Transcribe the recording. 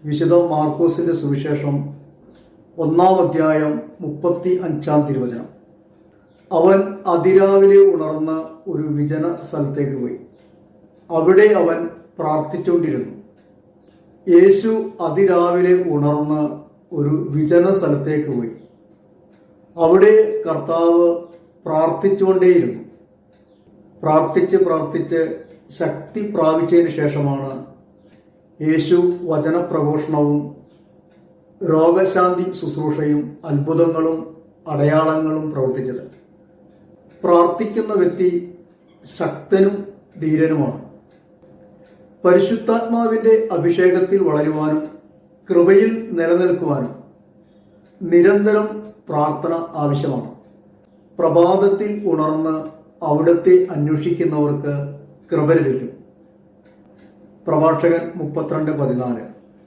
വിശുദ്ധ മാർക്കോസിന്റെ സുവിശേഷം 1-ാം അധ്യായം 35-ാം തിരുവചനം. അവൻ അതിരാവിലെ ഉണർന്ന് ഒരു വിജന സ്ഥലത്തേക്ക് പോയി. അവിടെ അവൻ പ്രാർത്ഥിച്ചുകൊണ്ടിരുന്നു. യേശു അതിരാവിലെ ഉണർന്ന് ഒരു വിജന സ്ഥലത്തേക്ക് പോയി. അവിടെ കർത്താവ് പ്രാർത്ഥിച്ചുകൊണ്ടേയിരുന്നു. പ്രാർത്ഥിച്ച് ശക്തി പ്രാപിച്ചതിന് ശേഷമാണ് യേശു വചനപ്രഘോഷണവും രോഗശാന്തി ശുശ്രൂഷയും അത്ഭുതങ്ങളും അടയാളങ്ങളും പ്രവർത്തിച്ചത്. പ്രാർത്ഥിക്കുന്ന വ്യക്തി ശക്തനും ധീരനുമാണ്. പരിശുദ്ധാത്മാവിന്റെ അഭിഷേകത്തിൽ വളരുവാനും കൃപയിൽ നിലനിൽക്കുവാനും നിരന്തരം പ്രാർത്ഥന ആവശ്യമാണ്. പ്രഭാതത്തിൽ ഉണർന്ന് അവിടുത്തെ അന്വേഷിക്കുന്നവർക്ക് കൃപ ലഭിക്കും. പ്രഭാഷകൻ 32:14.